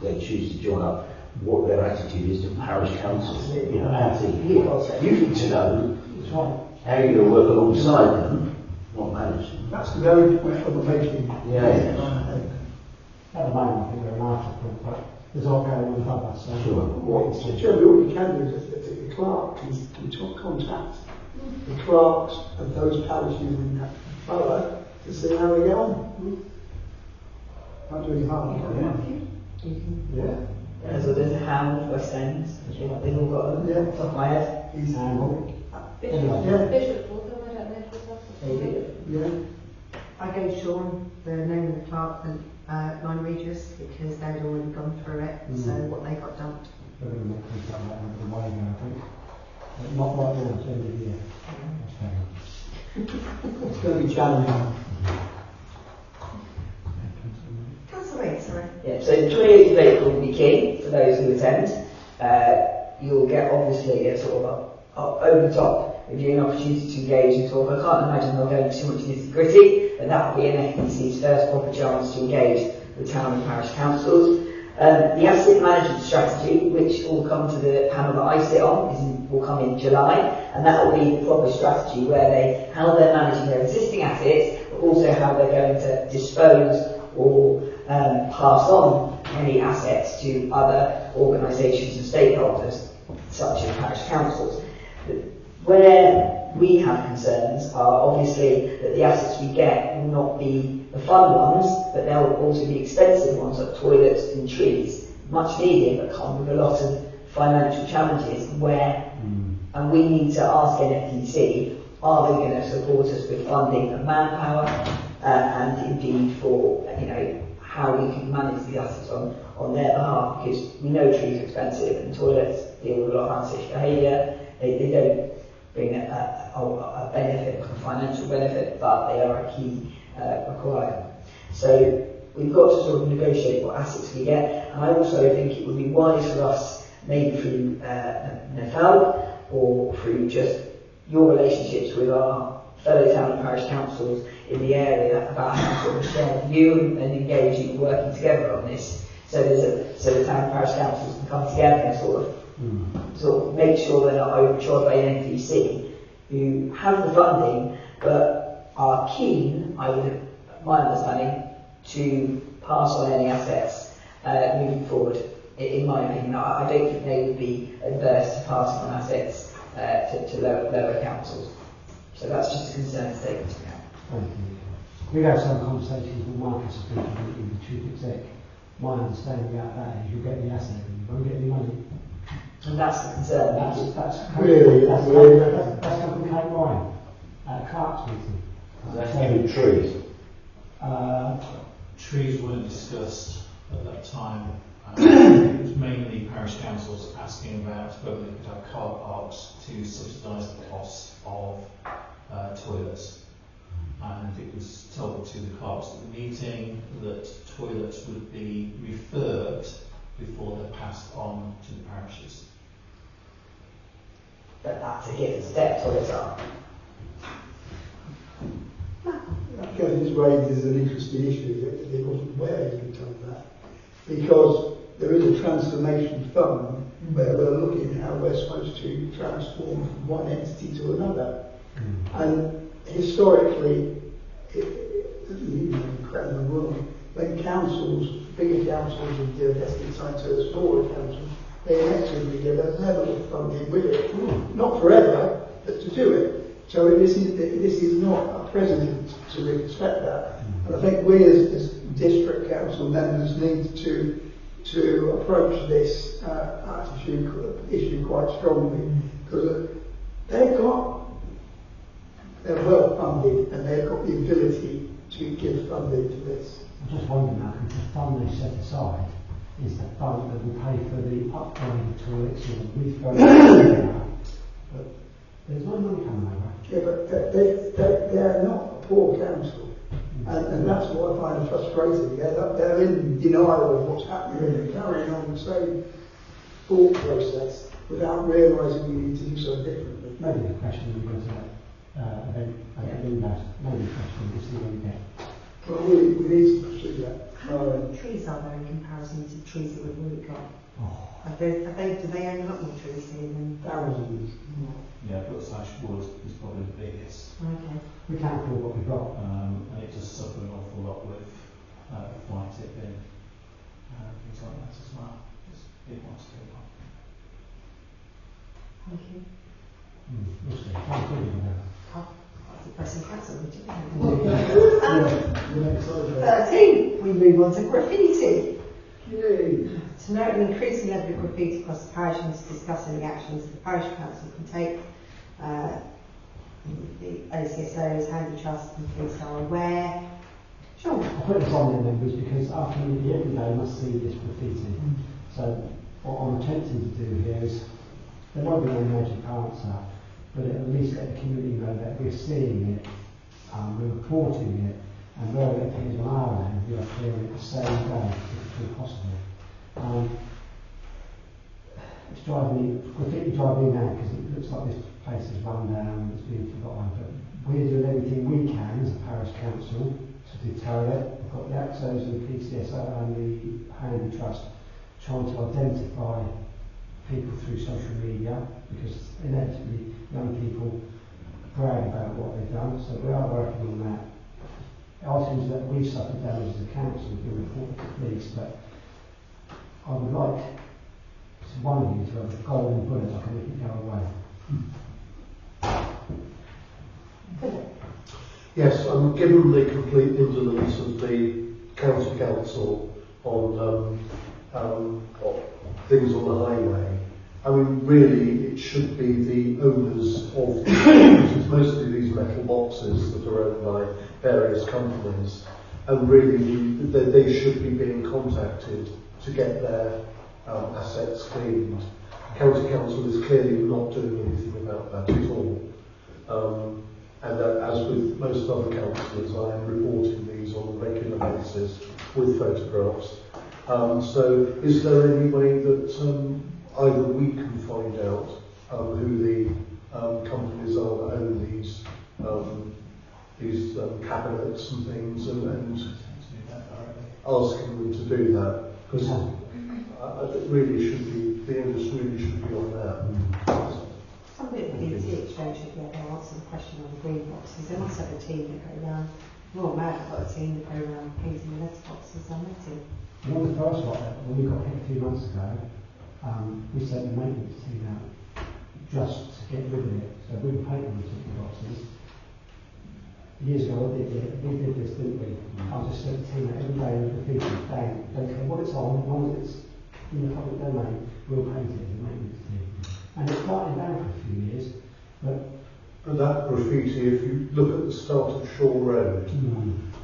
they choose to join up, what their attitude is to parish councils. Out here, you need to know how you're going to work alongside them, not manage them. That's the very point of the making. Yeah. At the moment, I think we're an afterthought, but there's all going on above us. So Sure. What we can do is that the clerk can contact the clerks of those parishes in that borough to see how they get on. Not doing harm. Yeah. So there's a Ham, West End, they've all got them, top of my head. Bishop Waltham, I don't know if it's Yeah. I gave Sean the name of the clerk and Line Regis because they'd already gone through it, so what they got dumped. we're going to make contact that over the way now, I think. But not right now, it's the end of the year. It's going to be challenging. Councillor, sorry. Yeah, so the 28th of April will be key for those who attend. You'll get obviously a sort of over the top viewing opportunity to engage and talk. I can't imagine they'll go into too much nitty gritty, but that will be NFPC's first proper chance to engage with town and parish councils. The asset management strategy, which will come to the panel that I sit on, will come in July, and that will be the proper strategy where how they're managing their existing assets, but also how they're going to dispose or pass on any assets to other organisations and stakeholders, such as parish councils. Where we have concerns are obviously that the assets we get will not be the fun ones, but they'll also be expensive ones like toilets and trees, much needed but come with a lot of financial challenges and we need to ask NFPC, are they going to support us with funding of manpower and indeed for how we can manage the assets on their behalf, because we know trees are expensive and toilets deal with a lot of unsafe behaviour. They don't bring a benefit, like a financial benefit, but they are a key requirement. So we've got to sort of negotiate what assets we get, and I also think it would be wise for us, maybe through NEFAL or through just your relationships with our fellow town and parish councils in the area about how to sort of share view and engaging and working together on this, so the town and parish councils can come together and sort of make sure they're not overshadowed by an NPC who have the funding but are keen, my understanding, to pass on any assets moving forward. In my opinion, I don't think they would be adverse to passing on assets to lower councils. So that's just a concern to take into account. Thank you. We've had some conversations with Marcus in the chief exec. My understanding about that is you get the asset and you won't get any money. And that's the concern. That's Really? that's come from Kate Ryan at Clark's meeting. That's even trees. Trees weren't discussed at that time. It was mainly parish councils asking about whether they could have car parks to subsidise the costs of toilets. And it was told to the clerks at the meeting that toilets would be referred before they're passed on to the parishes. But that's a given step, toilets are. I guess this raises an interesting issue that it wasn't aware you had done that. Because there is a transformation fund where we're looking at how we're supposed to transform from one entity to another. And historically, correct me if I'm wrong, when councils, bigger councils and destined assigned to a smaller council, they inevitably get a level of funding with it. Not forever, but to do it. So this is not a precedent to expect that. And I think we as district council members need to approach this issue quite strongly, because they're well funded and they've got the ability to give funding to this. I'm just wondering now, because the fund they set aside is the fund that will pay for the upgrade of toilets or the refurb. But there's no money coming over. Yeah, but they're not a poor council. And that's what I find frustrating. They're in denial of what's happening and they're carrying on the same thought process without realising we need to do something differently. Maybe the question when we go to that event, maybe the question we'll see when we get. Well, we need to pursue that. How many trees are there in comparison to trees that we've already got? Do they own a lot more trees here than Thousands. Yeah, Brookside Wood is probably the biggest. Okay. We can't afford what we've got. And it does suffer an awful lot with fly tipping, things like that as well. It's big ones to go on. Thank you. We'll see. Can't afford it now. That's a pressing council, isn't Yeah. 13, we move on to graffiti. Yay. To note an increasing level of graffiti across the parish and to discuss any actions the parish council can take. The OCSOs, Handy Trust and police are aware. Sure. I put this on there members because ultimately every day must see this graffiti. So what I'm attempting to do here is, there won't be no magic answer, but at least let the community know that we're seeing it, we're reporting it, and where it appears on our land, we are clearing it the same day if it's possible. It's graffiti driving me mad because it looks like this place is run down, it's being forgotten, but we're doing everything we can as a parish council to deter it. We've got the AXOs and the PCSO and the Handy Trust trying to identify people through social media, because inevitably young people brag about what they've done, so we are working on that. Items that we've suffered damage as a council have been reported to police, but I would like one of you to have a golden bullet I can make it go away. Yes, given the complete indolence of the county council on things on the highway, I mean, really, it should be the owners of it's mostly these metal boxes that are owned by various companies, and really they should be being contacted to get their assets cleaned. County council is clearly not doing anything about that at all. And as with most other councillors, I am reporting these on a regular basis with photographs. So is there any way that either we can find out who the companies are that own these cabinets and things, and asking them to do that, because it really should be, the onus really should be on that. Somebody at the BT Exchange should be able to answer the question on the green boxes. They must have a team that go around. Well, Mad have got a team that go around painting the letterboxes on their team. When we first got it, when we got hit a few months ago, we sent the maintenance team out just to get rid of it. So we were painting the boxes. Years ago, we did this, didn't we? I just sent the team out every day with the features, don't care what it's on, as long as it's in the public domain, we'll paint it as a maintenance team. And it's quieted down for a few years, but... And that graffiti, if you look at the start of Shaw Road,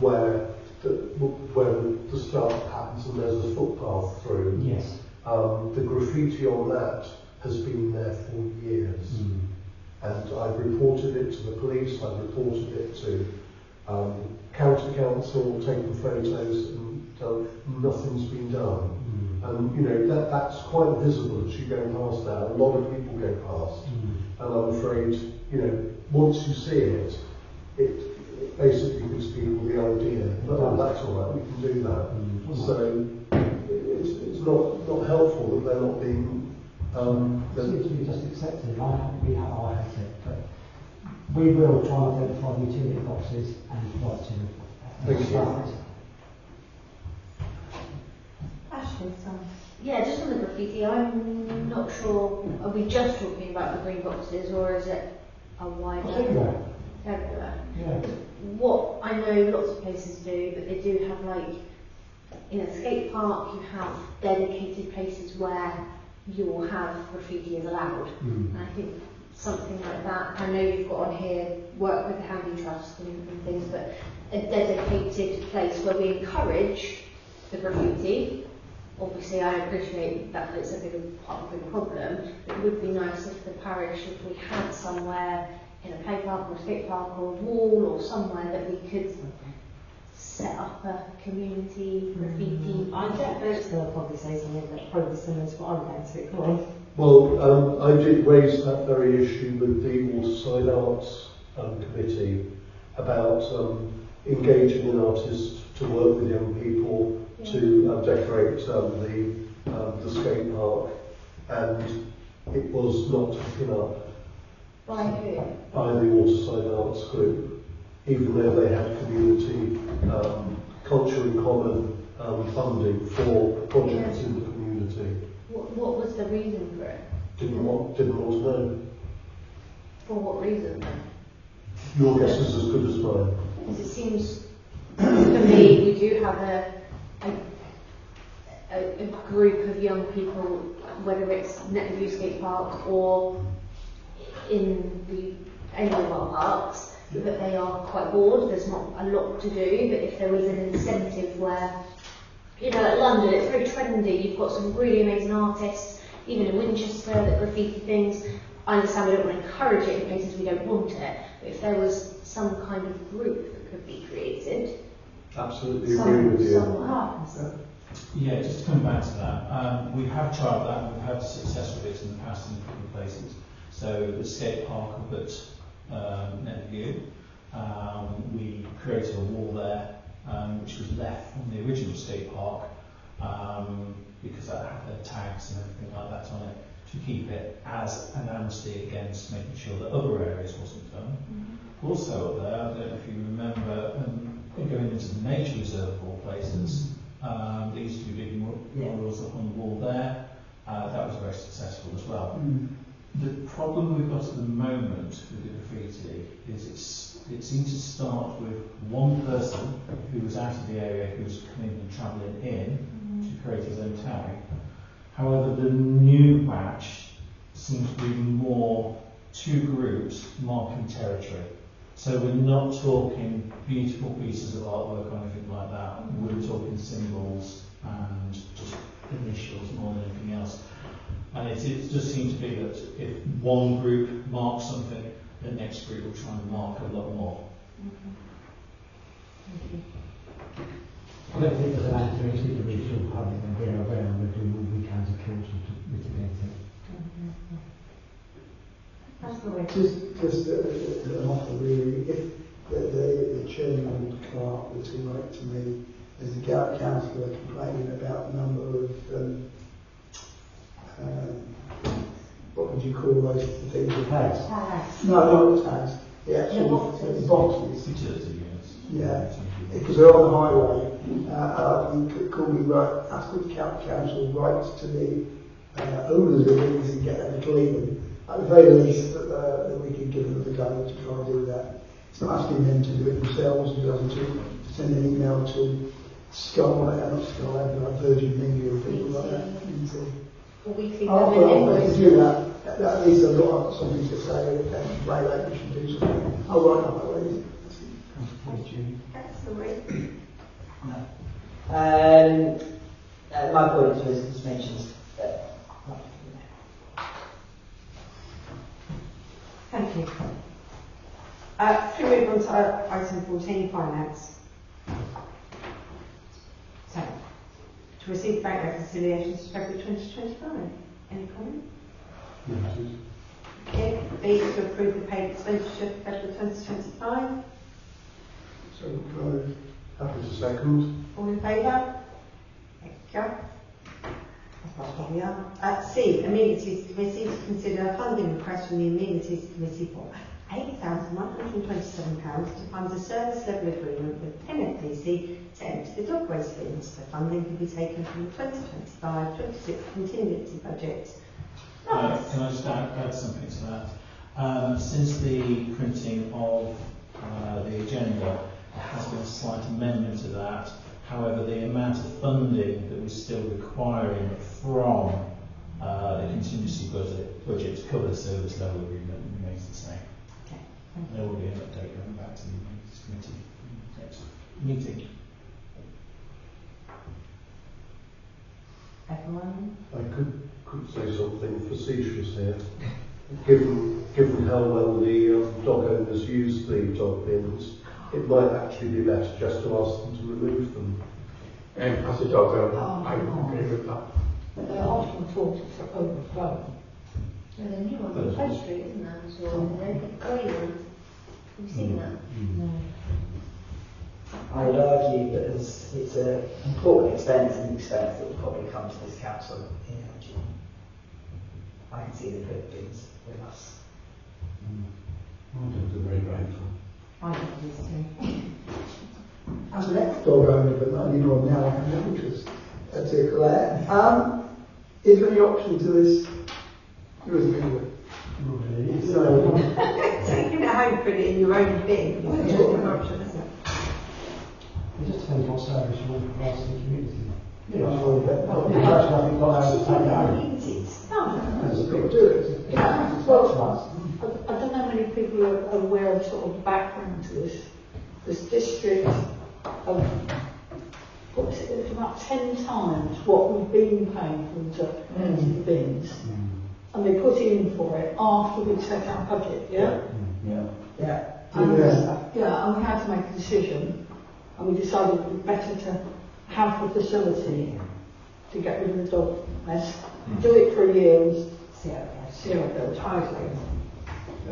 where the start happens and there's a footpath through, yes, the graffiti on that has been there for years. And I've reported it to the police, I've reported it to county council, taken photos, and nothing's been done. And you know, that's quite visible as you go past there. A lot of people go past. And I'm afraid, you know, once you see it, it basically gives people the idea that, oh, that's all right, we can do that. So it's not helpful that they're not being... it seems to be just accepted. I hate it, but we will try and identify the utility boxes and provide to Thank you. Ashley, so. Yeah, just on the graffiti, I'm not sure, are we just talking about the green boxes or is it a wider... Everywhere. Everywhere. Yeah. What I know lots of places do, but they do have, like, in a skate park, you have dedicated places where you will have graffiti is allowed. And I think something like that, I know you've got on here, work with the Handy Trust and things, but a dedicated place where we encourage the graffiti. Obviously, I appreciate that it's a big part of the problem. It would be nice if the parish, if we had somewhere in a play park or a skate park or a wall or somewhere that we could set up a community graffiti. I get those going to probably say something that's probably similar to what I'm going to. Go on. Well, I did raise that very issue with the Waterside Arts Committee about engaging an artist to work with young people to decorate the skate park, and it was not taken up By who? by the Waterside Arts Group, even though they had community culture in common funding for projects in the community. What was the reason for it? Didn't want to know. For what reason then? Your guess is as good as mine. Because it seems, for me, we do have a group of young people, whether it's Netleview Skate Park or in any of our parks, that they are quite bored, there's not a lot to do, but if there was an incentive where, you know, at London it's very trendy, you've got some really amazing artists, even in Winchester, that graffiti things. I understand we don't want to encourage it in places we don't want it, but if there was some kind of group that could be created, Absolutely agree with you. somewhere. Yeah, just to come back to that, we have tried that and we've had success with it in the past in a couple of places. So the skate park up at Netleview, we created a wall there which was left from the original skate park because that had their tags and everything like that on it to keep it as an amnesty against making sure that other areas wasn't done. Also up there, I don't know if you remember, going into the nature reserve of all places, there used to be big murals up on the wall there. That was very successful as well. The problem we've got at the moment with the graffiti is it seems to start with one person who was out of the area, who was coming and travelling in to create his own tag. However, the new batch seems to be more two groups marking territory. So we're not talking beautiful pieces of artwork or anything like that. We're talking symbols and just initials more than anything else. And it just seems to be that if one group marks something, the next group will try and mark a lot more. I don't think there's an answer. We just need to reassure the public that we're aware and we're doing all we can as a council to mitigate it. just an offer really. If the chairman and clerk were to write to me as the councillor complaining about the number of what would you call those things? Tags. No, not tags. The actual boxes. Utility units. Yeah, because they're on the highway. You could call me right. Ask the council writes to the owners of these and get them to clean them. At the very least, that we could give them the go to try and do that. It's not asking them to do it themselves. It doesn't to send an email to Scarlet, not Scarlet, but Virgin Media and people like that. A weekly Well, if you do that, at least I've got something to say. If they like, we should do something. I'll write up that way. That's the way. My point was mentioned. Thank you. Can we move on to item 14, finance? So, to receive bank reconciliations for February 2025. Any comment? Okay. B, to approve the paid expenditure for February 2025. So, happy to second. All in favour? Thank you. That's what we are. C, Amenities Committee to consider funding request from the Amenities Committee for £8,127 to fund a service level agreement with NFPC to empty the dog waste bins. The funding can be taken from the 2025-26 contingency budget. Can I just add something to that? Since the printing of the agenda, there has been a slight amendment to that. However, the amount of funding that we're still requiring from the contingency budget to cover the service level agreement remains the same. Okay. There will be an update going back to the Amenities Committee next meeting. Everyone? I could say something facetious here. Given how well the dog owners use the dog bins, it might actually be better just to ask them to remove them. And as a dog owner, I agree with that. But they're often thought to overflow. There's a new one on High Street, isn't there? So the green one. Have you seen that? No. I would argue that it's an important expense and expense that will probably come to this council in LG. I can see the good things with us. I think they're very grateful. I think this too. I'm an ex-dog owner, but not anymore now. I have no interest. That's it, Claire. Is there any option to this? There isn't anyway. So, Taking it home, put it in your own bin. It's just an option, isn't it? It just depends what service you want to provide to the community. yeah, well, The impression I think got out of take it home. that's got to do it. Yeah, well, I don't know how many people are aware of sort of the background to this. This district, what was it, it's about 10 times what we've been paying for them to empty the bins. And they put in for it after we'd set our budget, yeah? Yeah. And, and we had to make a decision, and we decided it would be better to have the facility to get rid of the dog mess, do it for a year and see how it goes.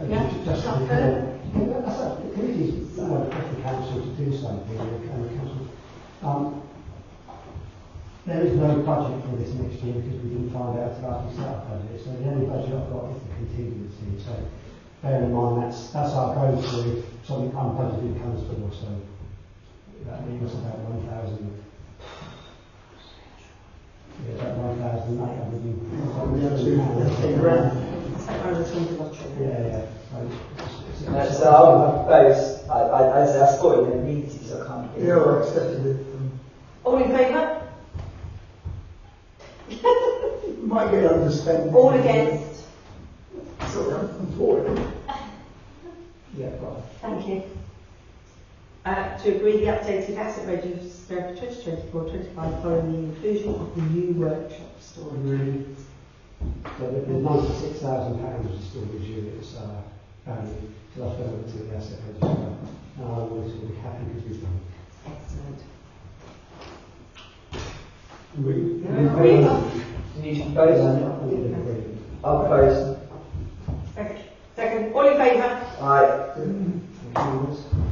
Yeah, Just not to be fair. clear, the committee's request the council to do something, and the council. There is no budget for this next year because we didn't find out until after we set up budget. So the only budget I've got is the contingency. So bear in mind that's our go-to if something unbudgeted comes through. So that leaves about 1,000. Yeah, about 1,800. Yeah. So I propose, I scored in the meeting, so I can't. Yeah, I accepted it. All in favour? Might get understanding. All against? So I'm for it. Yeah, right. Thank you. To agree the updated asset register for 2024-25 following the inclusion of the new workshop store. So the £96,000 storage units value to offer over to the asset register. We'll be happy because we've done. Excellent. Do you propose? I'll propose. Second. All in Aye. Thank you, Liz.